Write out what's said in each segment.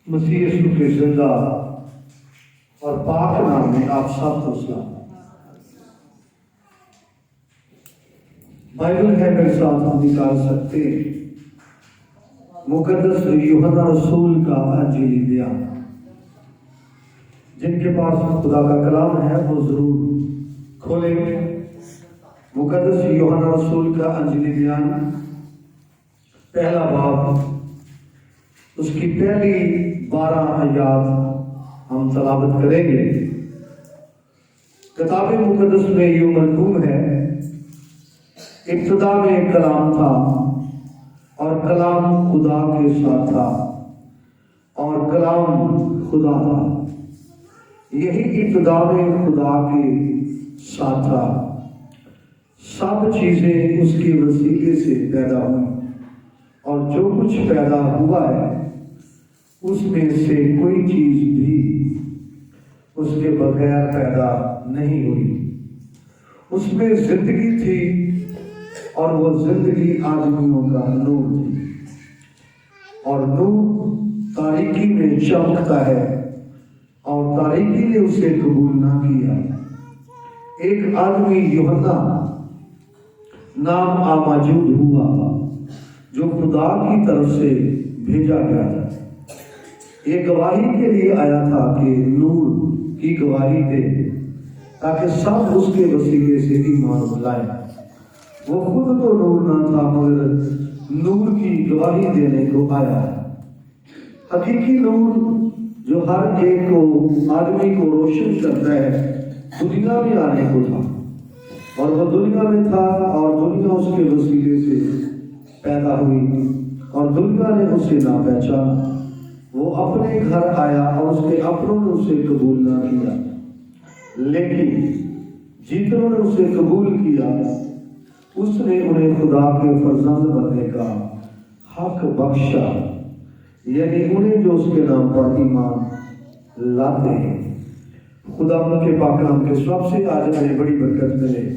مسیح یسوع کے زندہ اور پاک نام میں آپ سب کو سلام۔ بائبل ہے میرے ساتھ ہم نکال سکتے ہیں مقدس یوحنا رسول کا انجیلی بیان۔ جن کے پاس خدا کا کلام ہے وہ ضرور کھولیں۔ مقدس یوحنا رسول کا انجیلی بیان پہلا باب، اس کی پہلی 12 آیات ہم تلاوت کریں گے۔ کتاب مقدس میں یوں مرقوم ہے، ابتدا میں کلام تھا اور کلام خدا کے ساتھ تھا اور کلام خدا تھا۔ یہی ابتدا میں خدا کے ساتھ تھا۔ سب چیزیں اس کے وسیلے سے پیدا ہوئیں اور جو کچھ پیدا ہوا ہے اس میں سے کوئی چیز بھی اس کے بغیر پیدا نہیں ہوئی۔ اس میں زندگی تھی اور وہ زندگی آدمیوں کا نور تھی، اور نور تاریکی میں چمکتا ہے اور تاریکی نے اسے قبول نہ کیا۔ ایک آدمی یوحنا نام موجود ہوا جو خدا کی طرف سے بھیجا گیا تھا۔ یہ گواہی کے لیے آیا تھا کہ نور کی گواہی دے تاکہ سب اس کے وسیلے سے ایمان لائیں۔ وہ خود تو نور نہ تھا مگر نور کی گواہی دینے کو آیا ہے۔ حقیقی نور جو ہر ایک کو آدمی کو روشن کرتا ہے دنیا میں آنے کو تھا، اور وہ دنیا میں تھا اور دنیا اس کے وسیلے سے پیدا ہوئی اور دنیا نے اسے نہ پہچانا۔ وہ اپنے گھر آیا اور اس کے اپنوں نے اسے قبول نہ کیا، لیکن جتنوں نے اسے قبول کیا اس نے انہیں خدا کے فرزند بننے کا حق بخشا، یعنی انہیں جو اس کے نام پر ایمان لاتے ہیں۔ خدا ان کے پاک نام کے سب سے آج ہمیں بڑی برکت ملے،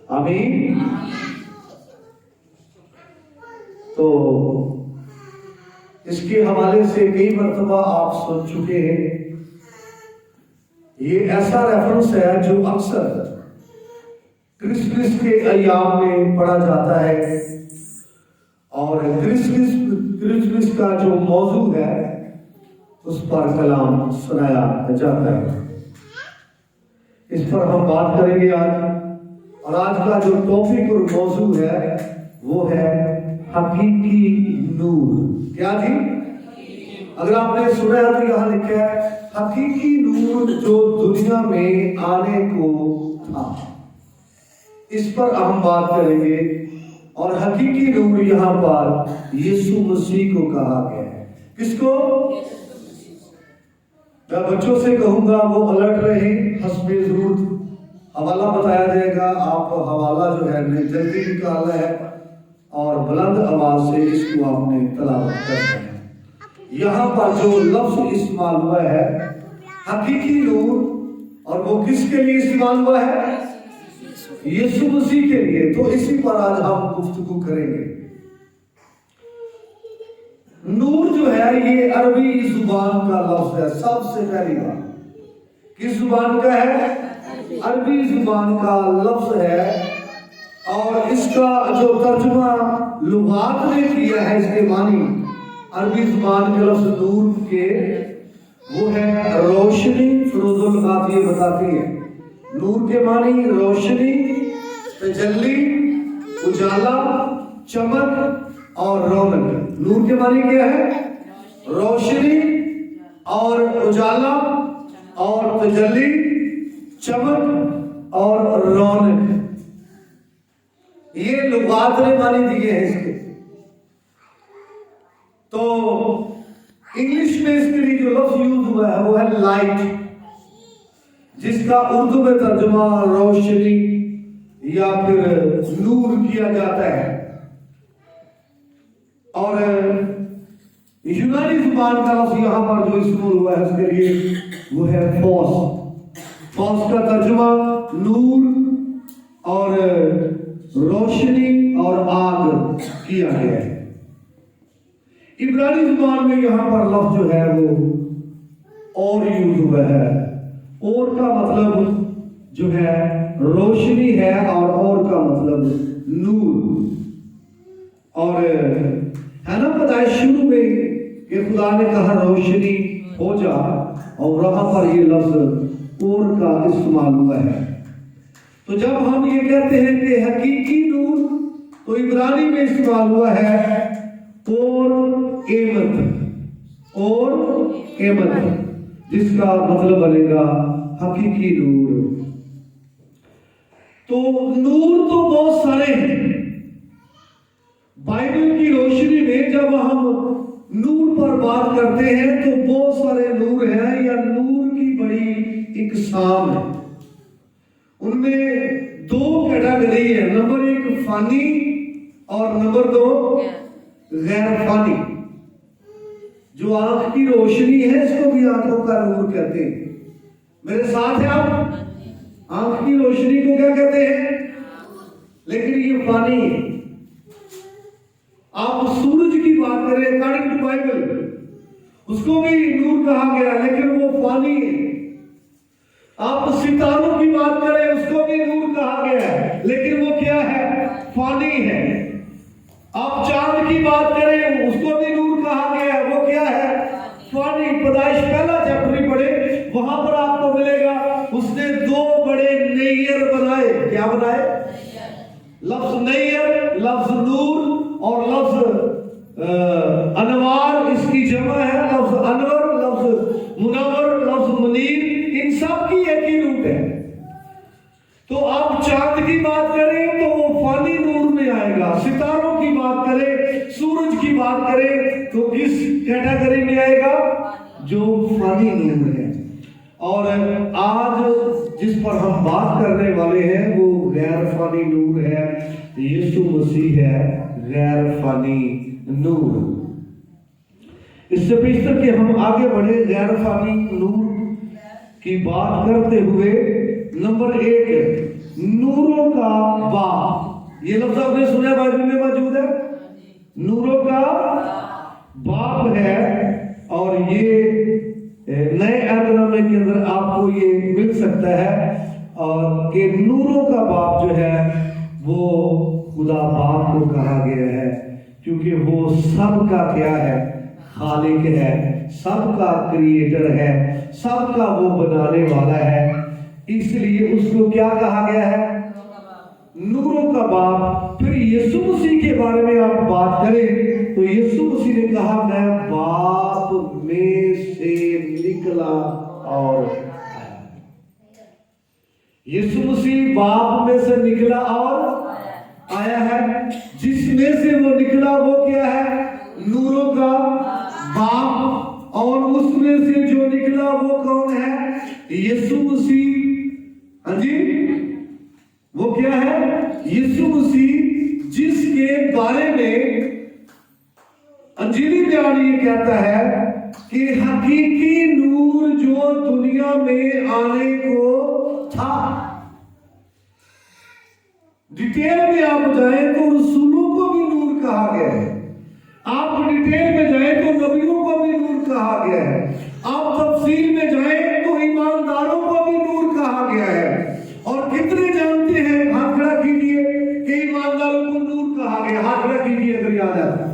آمین۔ تو اس کے حوالے سے کئی مرتبہ آپ سن چکے ہیں۔ یہ ایسا ریفرنس ہے جو اکثر کرسمس کے ایام میں پڑھا جاتا ہے، اور کرسمس کا جو موضوع ہے اس پر کلام سنایا جاتا ہے۔ اس پر ہم بات کریں گے آج، اور آج کا جو ٹاپک اور موضوع ہے وہ ہے حقیقی نور۔ کیا جی؟ اگر آپ نے سنا ہے تو یہاں لکھا ہے حقیقی نور جو دنیا میں آنے کو تھا۔ اس پر ہم بات کریں گے، اور حقیقی نور یہاں پر یسوع مسیح کو کہا گیا ہے۔ کس کو؟ میں بچوں سے کہوں گا وہ الرٹ رہیں، حسب ضرورت حوالہ بتایا جائے گا، آپ حوالہ جو ہے جلدی نکالنا ہے اور بلند آواز سے اس کو آپ نے تلاوت کرنا ہے۔ یہاں پر جو لفظ استعمال ہوا ہے حقیقی نور، اور وہ کس کے لیے استعمال ہوا ہے؟ یسوع مسیح کے لیے۔ تو اسی پر آج ہم گفتگو کریں گے۔ نور جو ہے یہ عربی زبان کا لفظ ہے۔ سب سے پہلی بات کس زبان کا ہے؟ عربی زبان کا لفظ ہے، اور اس کا جو ترجمہ لغات نے کیا ہے اس کے معنی عربی زبان کے لفظ نور کے وہ ہے روشنی۔ فروز اللغات یہ بتاتی ہے نور کے معنی روشنی، تجلی، اجالا، چمک اور رونق۔ نور کے معنی کیا ہے؟ روشنی اور اجالا اور تجلی، چمک اور رونق، یہ لغات نے معنی دیے ہیں اس کے۔ تو انگلش میں اس کے لیے جو لفظ یوز ہوا ہے وہ ہے لائٹ، جس کا اردو میں ترجمہ روشنی یا پھر نور کیا جاتا ہے۔ اور یونانی زبان کا لفظ یہاں پر جو استعمال ہوا ہے اس کے لیے وہ ہے فوس۔ فوس کا ترجمہ نور اور روشنی اور آگ کیا گیا ہے۔ इब्रानी जुबान में यहाँ पर लफ्ज जो है वो और यूज हुआ है। और का मतलब जो है रोशनी है और का मतलब नूर। और है ना पता है शुरू में कि खुदा ने कहा रोशनी हो जा, और वहां पर ये लफ्ज और का इस्तेमाल हुआ है। तो जब हम ये कहते हैं कि हकीकी नूर, तो इब्रानी में इस्तेमाल हुआ है और एमत, जिसका मतलब बनेगा हकीकी नूर। तो नूर तो बहुत सारे हैं। बाइबल की रोशनी में जब हम नूर पर बात करते हैं तो बहुत सारे नूर हैं, या नूर की बड़ी इकसाम है। उनमें दो कैटेगरी है, नंबर एक फानी और नंबर दो गैर फानी। जो आंख की रोशनी है इसको भी आंखों का नूर कहते हैं। मेरे साथ है आप? आंख की रोशनी को क्या कहते हैं? लेकिन ये फानी है। आप सूरज की बात करें अकॉर्डिंग टू बाइबल, उसको भी नूर कहा गया, लेकिन वो फानी है। आप सितारों की बात करें, उसको भी नूर कहा गया है, लेकिन वो क्या है? फानी है। आप चांद की बात करें, उसको भी नूर कहा गया है, वो क्या है? फानी। पैदाइश पहला चैप्टर पढ़े, वहां पर आपको मिलेगा उसने दो बड़े नैयर बनाए। क्या बनाए? लफ्ज नैयर, लफ्ज नूर और लफ्ज अनवार, इसकी जमा है लफ्ज अनवर, लफ्ज मुनव्वर, लफ्ज मुनीर। इन सब की एक ही रूट है। तो आप चांद की बात करें तो वो फानी नूर में आएगा। सितारों की बात करें, सूरज की बात करें तो किस कैटेगरी में आएगा? जो फानी नूर है। और आज जिस पर हम बात करने वाले हैं वो गैर फानी नूर है। यीशु मसीह है गैर फानी नूर। इससे बेहतर कि हम आगे बढ़े गैर फानी नूर की बात करते हुए, नंबर एक नूरों का बाप। ये लफ्ज आपने सुना, बाइबल में मौजूद है। नूरों का बाप है, और ये नए एनामे के अंदर आपको ये मिल सकता है। और कि नूरों का बाप जो है वो खुदा बाप को कहा गया है, क्योंकि वो सबका क्या है? खालिक है, सबका क्रिएटर है, सबका वो बनाने वाला है। इसलिए उसको क्या कहा गया है? नूरों का बाप। फिर यीशु मसीह के बारे में आप बात करें तो यीशु मसीह ने कहा मैं बाप में से निकला और आया। यीशु मसीह बाप में से निकला और आया है। जिसमें से वो निकला वो क्या है? नूरों का बाप। और उसमें से जो निकला वो कौन है? यीशु मसीह। हाँ जी, वो क्या है? यीशु मसीह, जिसके बारे में अंजीली बयान ये कहता है कि हकीकी नूर जो दुनिया में आने को था। डिटेल में आप जाएं तो रसूलों को भी नूर कहा गया है। आप डिटेल में जाएं तो नबियों को भी नूर कहा गया है। आप तफसील में जाएं तो ईमानदारों को भी नूर कहा गया है। और कितने जानते हैं? हाथ खड़ा कीजिए कि ईमानदारों को नूर कहा गया। हाथ खड़ा कीजिए अगर याद है।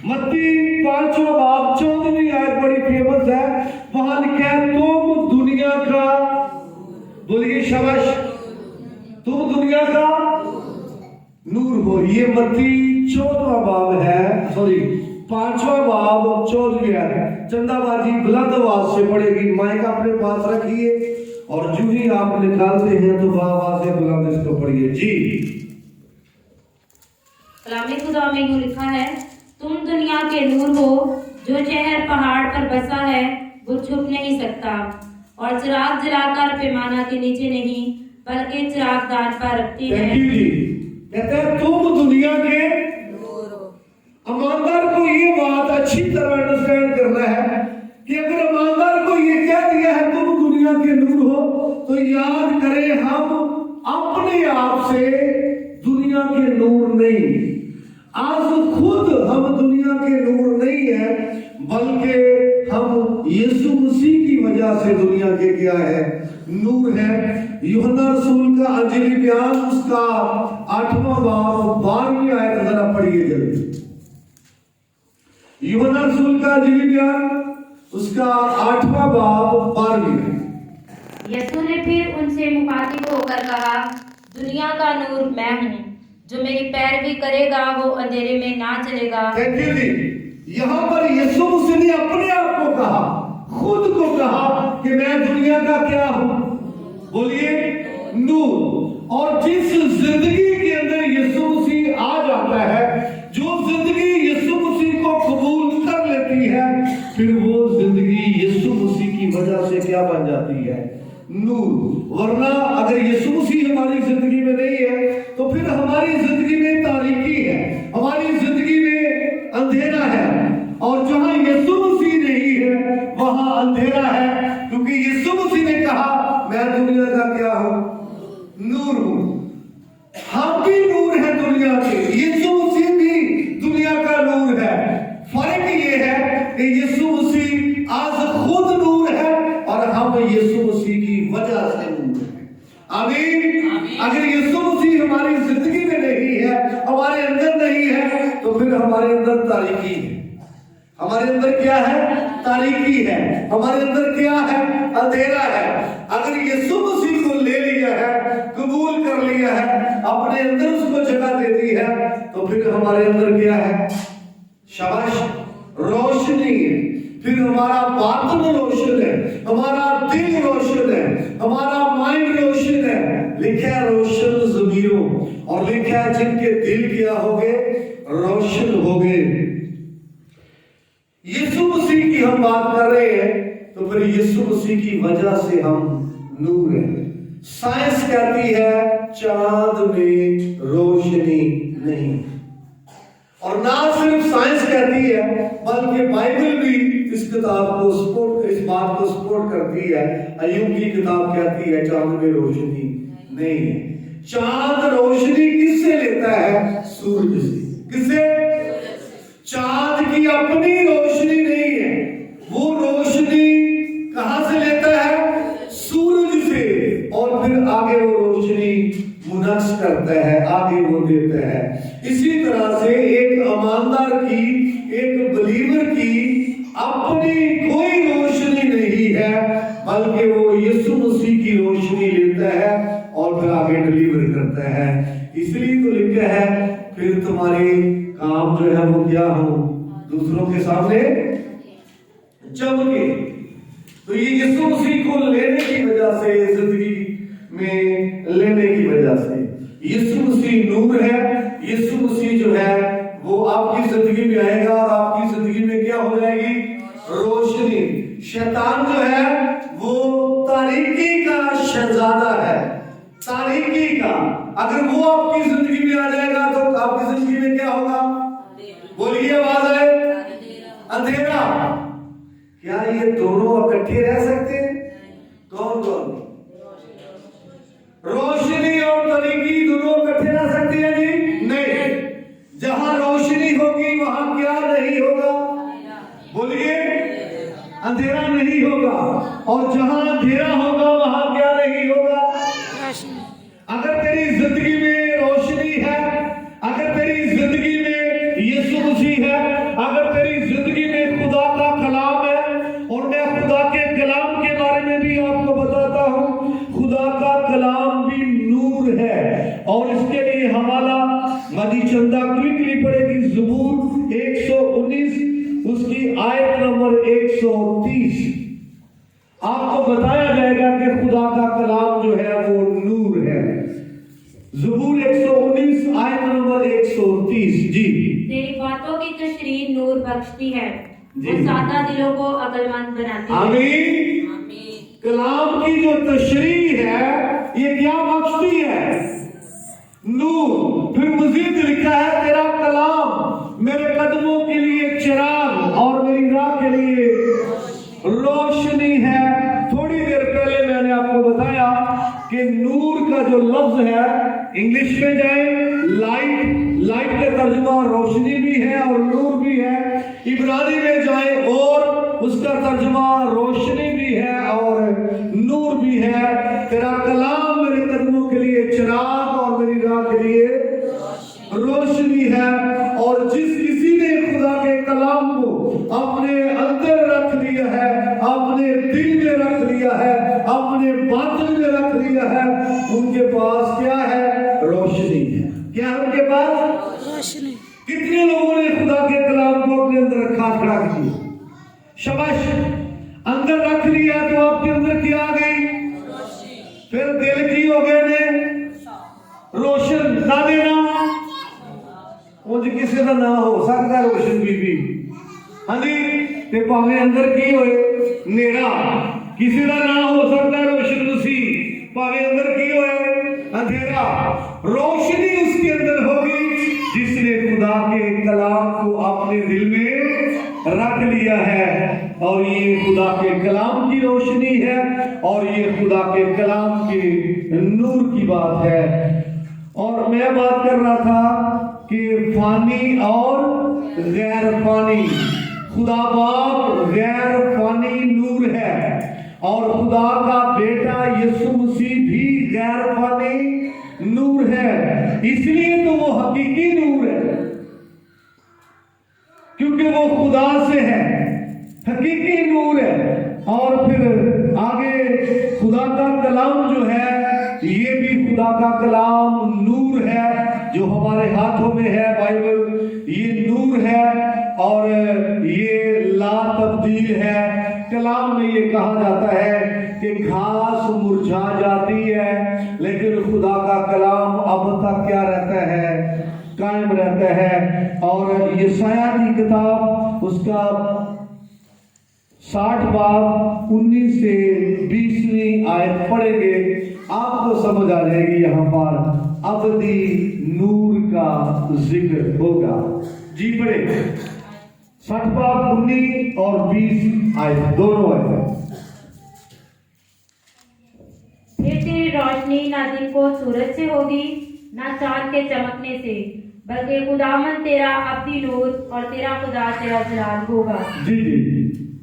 मत्ती 5वां बाब 14वीं आयत बड़ी फेमस है। वहां लिखा है तुम दुनिया का, बोलिए शाबाश, तुम दुनिया का नूर हो। ये मत्ती 14वां बाब है, सॉरी 5वां बाब 14वीं आयत। चंदाबाजी बुलंद आवाज से पड़ेगी। माइक अपने पास रखिए और जो ही आप निकालते हैं तो आवाज से बुलंद इसको पढ़िए जी। कलाम खुदा में यूं लिखा है, तुम दुनिया के नूर हो। जो शहर पहाड़ पर बसा है वो छुप नहीं सकता, और चिराग जलाकर पैमाना के नीचे नहीं बल्कि चिरागदान पर रखते हैं। कहते हैं तुम दुनिया के नूर हो। ईमानदार को ये बात अच्छी तरह अंडरस्टैंड करना है कि अगर ईमानदार को ये कह दिया है तुम दुनिया के नूर हो, तो याद करें हम अपने आप से दुनिया के नूर नहीं। आज खुद हम दुनिया के नूर नहीं है, बल्कि हम यीशु मसीह की वजह से दुनिया के क्या है, नूर है। यूहन्ना रसूल का अंजीली बयान उसका 8वां बाब 12वीं आयत जरा पढ़िए जल्दी। यूहन्ना रसूल का अंजीली बयान उसका 8वां बाब 12वीं। यीशु ने फिर उनसे मुखातिब होकर कहा, दुनिया का नूर मैं हूँ, जो मेरी पैरवी करेगा वो अंधेरे में ना चलेगा। थैंक यू जी। यहाँ पर यीशु मसीह ने अपने आप को कहा, खुद को कहा कि मैं दुनिया का क्या हूँ, बोलिए नूर। और जिस जिंदगी के अंदर यीशु मसीह आ जाता है, जो जिंदगी यीशु मसीह को कबूल कर लेती है, फिर वो जिंदगी यीशु मसीह की वजह से क्या बन जाती है, नूर। वरना अगर यीशु मसीह हमारी जिंदगी में नहीं है तो फिर हमारी जिंदगी में तारीकी है, हमारी जिंदगी में अंधेरा है। और जहां यीशु मसीह नहीं है वहां अंधेरा है, क्योंकि यीशु मसीह ने कहा मैं दुनिया का क्या हूं, नूर हूं। हम भी नूर है दुनिया के, यीशु मसीह भी दुनिया का नूर है। फर्क ये है कि यीशु मसीह आज खुद नूर है और हम यीशु मसीह की वजह से नूर है। आमीन। अगर यीशु मसीह हमारी जिंदगी में नहीं है, हमारे अंदर नहीं है, तो फिर हमारे अंदर तारीकी है। हमारे अंदर क्या है, तारीकी है। हमारे अंदर क्या है, अंधेरा है। अगर यीशु मसीह को ले लिया है, कबूल कर लिया है, अपने अंदर उसको जगह दे दी है, तो फिर हमारे अंदर क्या है, शाबाश, रोशनी है। फिर हमारा बातन रोशन है, हमारा दिल रोशन है, हमारा माइंड रोशन है। लिखा है रोशन ज़मीरों, और लिखा है जिनके दिल क्या हो गए, रोशन हो गए। यीशु मसीह की हम बात कर रहे हैं, तो फिर यीशु मसीह की वजह से हम नूर हैं। साइंस कहती है चांद में रोशनी नहीं, और ना सिर्फ साइंस कहती है बल्कि बाइबल भी इस किताब को सपोर्ट, इस बात को सपोर्ट करती है। अय्यूब की किताब कहती है चांद में रोशनी नहीं है। चांद रोशनी किससे लेता है, सूरज से। किससे? चांद की अपनी रोशनी नहीं है, वो रोशनी कहां से लेता है, सूरज से। और फिर आगे वो रोशनी मुनक्स करता है, आगे वो देता है। इसी तरह से एक ईमानदार की, एक बिलीवर की अपनी कोई रोशनी नहीं है, बल्कि वो यीशु मसीह की रोशनी लेता है और फिर आगे डिलीवर करता है। इसलिए तो लिखा है फिर तुम्हारे काम जो है वो क्या हो, दूसरों के सामने चमके। तो ये यीशु मसीह को लेने की वजह से, जिंदगी में लेने की वजह से, यीशु मसीह नूर है। यीशु मसीह जो है वो आपकी जिंदगी में आएगा और आपकी जिंदगी में क्या हो जाएगी, रोशनी। शैतान जो है वो तारीकी का शहजादा है, तारीकी का। अगर वो आपकी जिंदगी में आ जाएगा तो आपकी जिंदगी में क्या होगा, बोलिए, आवाज आए, अंधेरा। क्या ये दोनों इकट्ठे रह सकते हैं? कौन कौन? रोशनी और तारीकी दोनों इकट्ठे रह सकते हैं जी? नहीं। जहां रोशनी होगी वहां क्या नहीं होगा, बोलिए, अंधेरा नहीं होगा। और जहां अंधेरा होगा वहां क्या नहीं होगा, अगर तेरी जिंदगी में रोशनी है, अगर तेरी जिंदगी में यीशु मसीह है, अगर तेरी जिंदगी में खुदा का कलाम है, और मैं खुदा के कलाम के बारे में भी आपको बताता हूं, खुदा का कलाम भी नूर है। और इसके लिए हवाला मदी चंदा क्विकली पढ़ेगी, ज़बूर 119 उसकी आयत नंबर 130। आपको बताया जाएगा कि खुदा का कलाम जो है वो नूर है। ज़बूर 119 आयत नंबर 130। जी, तेरी बातों की तशरीह नूर बख्शती है, वो सादा दिलों को अक्लमंद बनाती है। आमीन। कलाम की जो तशरीह है ये क्या बख्शती है, नूर। फिर मजीद लिखा है तेरा कलाम मेरे कदमों के लिए चिराग और मेरी राह के लिए रोशनी है। थोड़ी देर पहले मैंने आपको बताया कि नूर का जो लफ्ज है, इंग्लिश में जाए लाइट, लाइट लाइट का तर्जुमा रोशनी भी है और नूर भी है। इब्रानी में जाए और उसका तर्जुमा रोशनी भी है और नूर भी है। तेरा कलाम मेरे कदमों के लिए चिराग और मेरी राह के लिए रोशनी है। और जिस किसी ने खुदा के कलाम को अपने अंदर रख लिया है, अपने दिल में रख लिया है, अपने बातिन में रख लिया है, उनके पास क्या है? रोशनी है। क्या है उनके पास? रोशनी। कितने लोगों ने खुदा के कलाम को अपने अंदर रखा? खड़ा किया, शाबाश। अंदर रख लिया तो आपके अंदर क्या आ गई? फिर दिल की हो गए ने रोशन ना देना। मुझे किसी का ना हो सकता रोशन बीबी, हाँ जी, ते भावे अंदर की होए नेरा। किसी का ना हो सकता रोशन मसीह, भावे अंदर की होए अंधेरा। रोशनी उसके अंदर होगी जिसने खुदा के कलाम को अपने दिल में रख लिया है। और ये खुदा के कलाम की रोशनी है और ये खुदा के कलाम के नूर की बात है। और मैं बात कर रहा था कि फानी और गैर फानी, खुदा बाप गैर फानी नूर है और खुदा का बेटा यीशु मसीह भी गैर फानी नूर है। इसलिए तो वो हकीकी नूर है, क्योंकि वो खुदा से है, हकीकी नूर है। और फिर आगे खुदा का कलाम जो है, ये भी खुदा का कलाम नूर है जो हमारे हाथों में है। बाइबल ये नूर है और ये ला तब्दील है। कलाम में ये कहा जाता है कि घास मुरझा जाती है लेकिन खुदा का कलाम अब तक क्या रहता है? कायम रहता है। और यशायाह की किताब उसका 60 बाब 19 से 20वीं आयत पढ़ेंगे, आपको समझ आ जाएगी। यहाँ पर अबदी नूर का जिक्र होगा। जी पढ़े 60 बाब 19 और 20 आयत, दोनों आयत। फिर तेरी रोशनी ना दिन को सूरज से होगी ना चांद के चमकने से, बल्कि खुदावन तेरा अब्दी नूर और तेरा खुदा तेरा जलाल होगा। जी जी।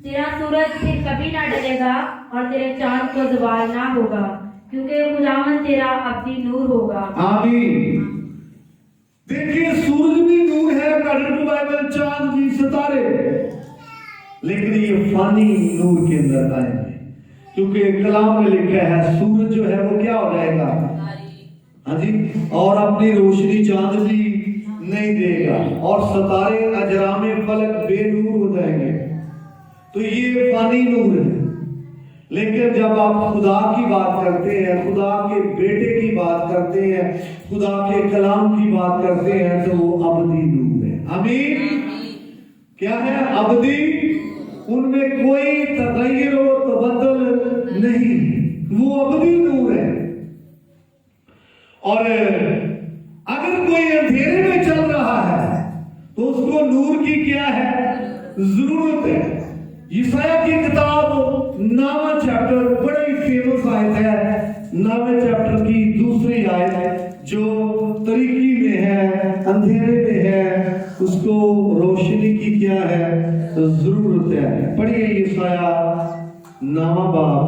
तेरा सूरज फिर कभी ना डलेगा और तेरे चांद को ज़वाल ना होगा, क्योंकि खुदावन तेरा अब्दी नूर होगा। आमीन। देखिए सूरज भी नूर है, बाइबल चांद भी, सितारे, लेकिन ये फानी नूर के अंदर कायम है, क्योंकि कलाम में लिखा है सूरज जो है वो क्या हो जाएगा? हाँ जी। और अपनी रोशनी चांद भी नहीं देगा और सितारे अजरामे फलक बेनूर हो जाएंगे। तो ये फानी नूर है। लेकिन जब आप खुदा की बात करते हैं, खुदा के बेटे की बात करते हैं, खुदा के कलाम की बात करते हैं, तो वो अबदी नूर है। आमीन। क्या है? अबदी। उनमें कोई तगय्युर और तबद्दुल नहीं, वो अबदी नूर है। और अगर कोई अंधेरे में चल रहा है तो उसको नूर की क्या है? जरूरत है। यशायाह की किताब 9वां चैप्टर, बड़ी फेमस आयत है, 9वें चैप्टर की दूसरी आयत, जो तरीकी में है, अंधेरे में है, उसको रोशनी की क्या है? जरूरत है। पढ़िए यशायाह 9वां बाब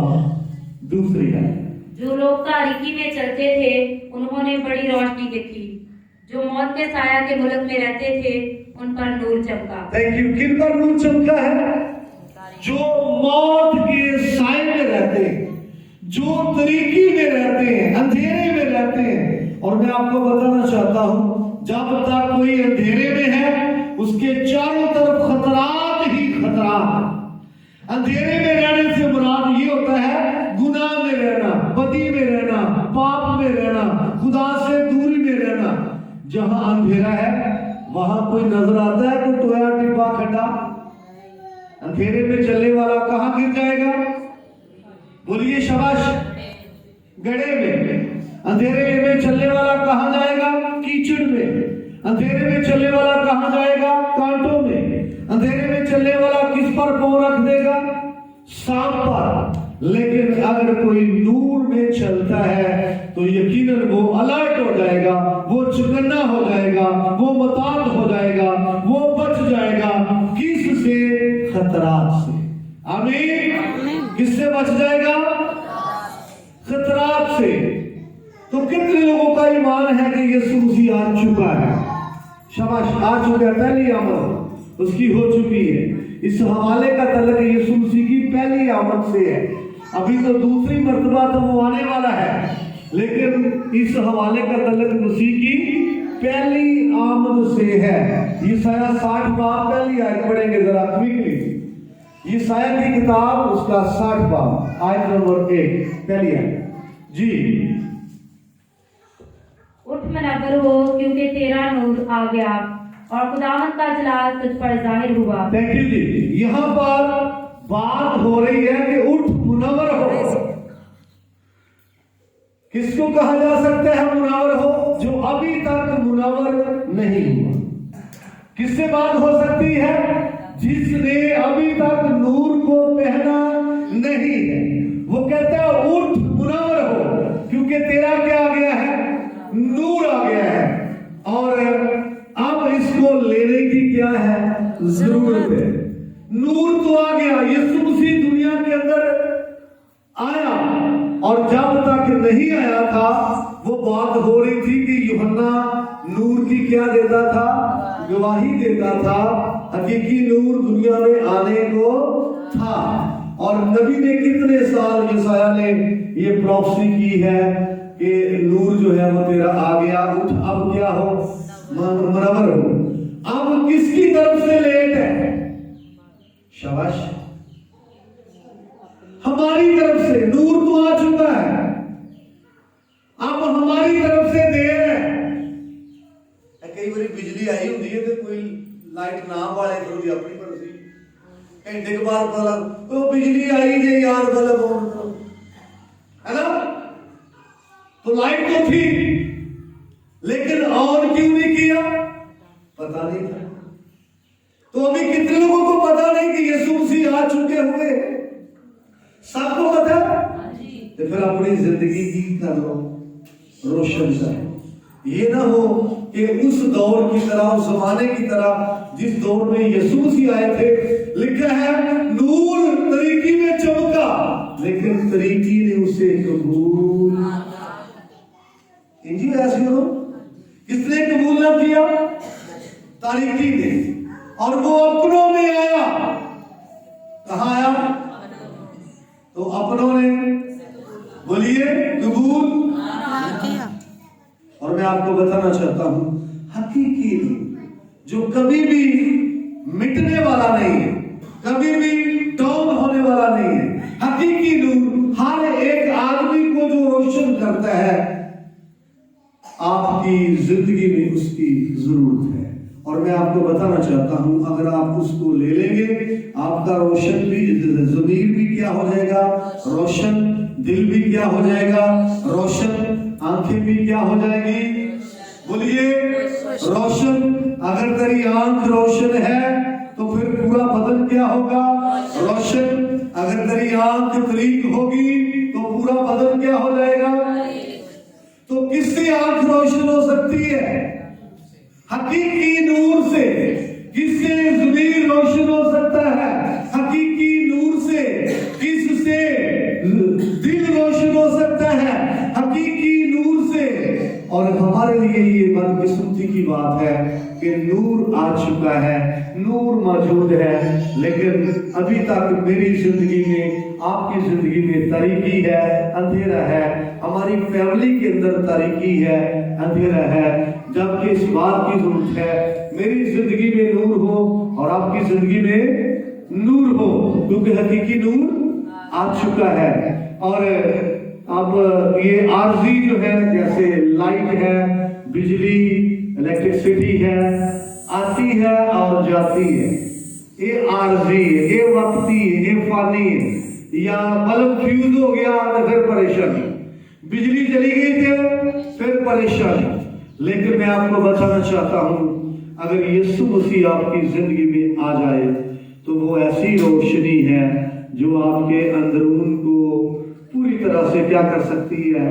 दूसरी आयत। जो लोग तारीकी में चलते थे उन्होंने बड़ी रोशनी देखी, जो मौत के साया के मुल्क में रहते थे उन पर नूर चमका। Thank you. किन पर नूर चमका है? जो मौत के साए में रहते हैं, जो तरीकी में रहते हैं, अंधेरे में रहते हैं। और मैं आपको बताना चाहता हूं, जब तक कोई अंधेरे में है उसके चारों तरफ खतरात ही खतरात। अंधेरे में रहने से मुराद ये होता है गुनाह में रहना, बदी में रहना, पाप में रहना, खुदा से दूरी में रहना। जहां अंधेरा है वहां कोई नजर आता है तो टोया टिब्बा खड्डा। अंधेरे में चलने वाला कहां गिर जाएगा? बोलिए शाबाश। गड्ढे में। अंधेरे में चलने वाला कहां जाएगा? कीचड़ में। अंधेरे में चलने वाला कहां जाएगा? कांटों में। अंधेरे में चलने वाला किस पर पांव रख देगा? सांप पर। لیکن اگر کوئی نور میں چلتا ہے تو یقیناً وہ الرٹ ہو جائے گا، وہ چکنا ہو جائے گا، وہ محتاط ہو جائے گا، وہ بچ جائے گا کس سے؟ خطرات سے۔ آمین۔ کس سے بچ جائے گا؟ خطرات سے۔ تو کتنے لوگوں کا ایمان ہے کہ یسوع مسیح آ چکا ہے؟ شاباش، آ چکا ہے، پہلی آمد اس کی ہو چکی ہے۔ اس حوالے کا تعلق یسوع مسیح کی پہلی آمد سے ہے، ابھی تو دوسری مرتبہ تو وہ آنے والا ہے، لیکن اس حوالے کا تعلق مسیح کی پہلی آمد سے ہے۔ یسایہ 60 باب پہلی آیت پڑھیں گے ذرا کوئکلی، یسایہ کی کتاب اس کا 60 باب آیت نمبر 1 پہلی آیت جی۔ اٹھ منور ہو کیونکہ تیرا نور آ گیا اور خداوند کا جلال تجھ پر ظاہر ہوا۔ تھینک یو جی۔ یہاں پر بات ہو رہی ہے کہ اٹھ منور ہو۔ کس کو کہا جا سکتا ہے منور ہو؟ جو ابھی تک منور نہیں ہوا۔ کس سے بات ہو سکتی ہے؟ جس نے ابھی تک نور کو پہنا نہیں ہے۔ وہ کہتا ہے اٹھ منور ہو کیونکہ تیرا کیا آ گیا ہے؟ نور آ گیا ہے، اور اب اس کو لینے کی کیا ہے؟ ضرورت ہے۔ نور تو آ گیا، یسوع مسیح دنیا کے اندر آیا، اور جب تک نہیں آیا تھا وہ بات ہو رہی تھی کہ یوحنا نور کی کیا دیتا تھا؟ گواہی دیتا تھا۔ حقیقی نور دنیا میں آنے کو تھا، اور نبی نے کتنے سال یسایہ نے یہ پروفیسی کی ہے کہ نور جو ہے وہ تیرا آ گیا، اٹھ اب کیا ہو؟ منور ہو۔ اب کس کی طرف سے لیٹ ہے؟ شاباش، ہماری طرف سے۔ نور تو آ چکا ہے، اب ہماری طرف سے دیر ہے۔ کئی بار بجلی آئی ہوتی ہے تو کوئی لائٹ نہ والے تھوڑی اپنی مرضی گھنٹے کے بعد پتا تو بجلی آئی جی یار بلب ہے نا، تو لائٹ تو تھی لیکن آن کیوں نہیں کیا؟ پتا نہیں تھا۔ تو ابھی کتنے لوگوں کو پتا نہیں کہ یسوع مسیح آ چکے ہوئے؟ سب کو پتا؟ تو پھر اپنی زندگی کی کر لو روشن سے۔ یہ نہ ہو کہ اس دور کی طرح، اس زمانے کی طرح جس دور میں یسوع مسیح آئے تھے، لکھا ہے نور طریقی میں چمکا لیکن طریقی نے اسے قبول جی ایسی ہو۔ کس نے قبول نہ کیا؟ تاریکی نے۔ اور وہ اپنوں میں آیا، کہاں آیا؟ تو اپنوں نے بولیے قبول کیا۔ اور میں آپ کو بتانا چاہتا ہوں حقیقی نور جو کبھی بھی مٹنے والا نہیں ہے، کبھی بھی ڈاؤن ہونے والا نہیں ہے، حقیقی نور ہر ایک آدمی کو جو روشن کرتا ہے، آپ کی زندگی میں اس کی ضرورت ہے۔ اور میں آپ کو بتانا چاہتا ہوں اگر آپ اس کو لے لیں گے، آپ کا روشن بھی ضمیر بھی کیا ہو جائے گا؟ روشن۔ دل بھی کیا ہو جائے گا؟ روشن۔ آنکھیں بھی کیا ہو جائے گی؟ بولیے روشن۔ اگر تیری آنکھ روشن ہے تو پھر پورا بدن کیا ہوگا؟ روشن۔ اگر تیری آنکھ طریق ہوگی تو پورا بدن کیا ہو جائے گا؟ تو کس سے آنکھ روشن ہو سکتی ہے؟ حقیقی نور سے۔ کس سے ضمیر روشن ہو سکتا ہے؟ حقیقی نور سے۔ کس سے دل روشن ہو سکتا ہے؟ حقیقی نور سے۔ اور ہمارے لیے یہ بدقسمتی کی بات ہے کہ نور آ چکا ہے، نور موجود ہے، لیکن ابھی تک میری زندگی میں، آپ کی زندگی میں تاریکی ہے، اندھیرا ہے، ہماری فیملی کے اندر تاریکی ہے، اندھیرا ہے، جبکہ اس بات کی ضرورت ہے میری زندگی میں نور ہو اور آپ کی زندگی میں نور ہو، کیونکہ حقیقی نور آ چکا ہے۔ اور اب یہ عارضی جو ہے، جیسے لائٹ ہے، بجلی، الیکٹرسٹی ہے، آتی ہے اور جاتی ہے، یہ عارضی ہے، یہ وقتی ہے، یہ فانی ہے۔ یا بلب فیوز ہو گیا تو پھر پریشانی، بجلی چلی گئی تھی پھر پریشانی۔ لیکن میں آپ کو بتانا چاہتا ہوں اگر یسوع مسیح آپ کی زندگی میں آ جائے تو وہ ایسی روشنی ہے जो आपके अंदरून को पूरी तरह से क्या कर सकती है,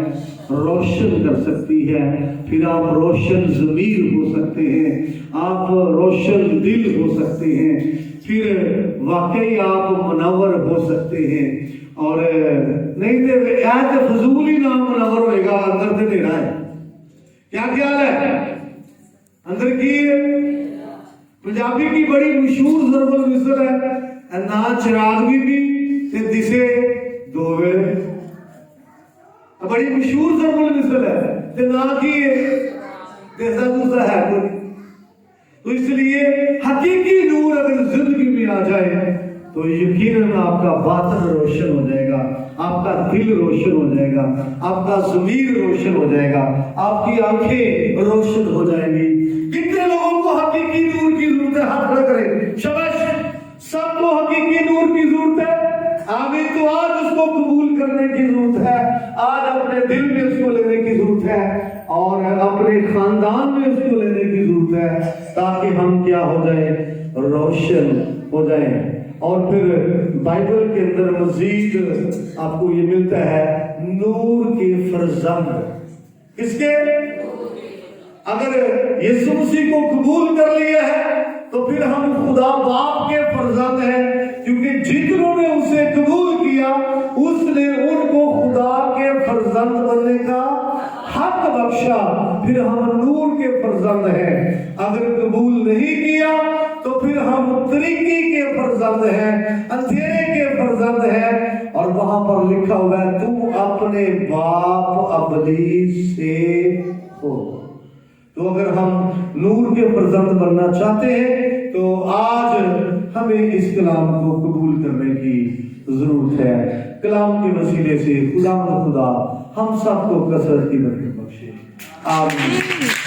रोशन कर सकती है। फिर आप रोशन ज़मीर हो सकते हैं, आप रोशन दिल हो सकते हैं, फिर वाकई आप मुनव्वर हो सकते हैं। और नहीं तो ऐसे फजूल ही नाम मुनव्वर होएगा, अंदर से नेड़ा है। क्या ख्याल है? अंदर की पंजाबी की बड़ी मशहूर ज़रबुल मिसल है, ना चिराग बीबी ते दिसे दो वेले, बड़ी मशहूर ज़रबुल मिसल है, ते ना की दिसदा दूसरा है कोई। तो इसलिए हकीकी नूर अगर जिंदगी में आ जाए तो यकीनन आपका बातन रोशन हो जाएगा, आपका दिल रोशन हो जाएगा, आपका ज़मीर रोशन हो जाएगा, आपकी आंखें रोशन हो जाएंगी। कितने लोगों को हकीकी नूर की जरूरत है? हाथ खड़ा करें। शाबाश, सबको हकीकी नूर की जरूरत है। आमीन। तो आज उसको कबूल करने की जरूरत है, आज अपने दिल में उसको लेने की जरूरत है और अपने खानदान में उसको लेने की जरूरत है, ताकि हम क्या हो जाए, रोशन हो जाए। और फिर बाइबल के अंदर मजीद आपको ये मिलता है, नूर के फर्जंद। किसके? अगर यीशु मसीह को कबूल कर लिया है तो फिर हम खुदा बाप के फर्जंद हैं, क्योंकि जितनों ने उसे कबूल किया उसने उनको खुदा के फर्जंद बनने का हक बख्शा। फिर हम नूर के फर्जंद हैं। अगर कबूल नहीं किया तो फिर हम तरीकी के फर्जंद हैं, अंधेरे के फर्जंद हैं। और वहां पर लिखा हुआ है, तू अपने बाप अबलीस से हो। तो अगर हम नूर के फर्जंद बनना चाहते हैं तो आज हमें इस कलाम को कबूल करने की जरूरत है। कलाम के वसीले से खुदा हम सबको कसरत की बरकत बख्शे। आमीन।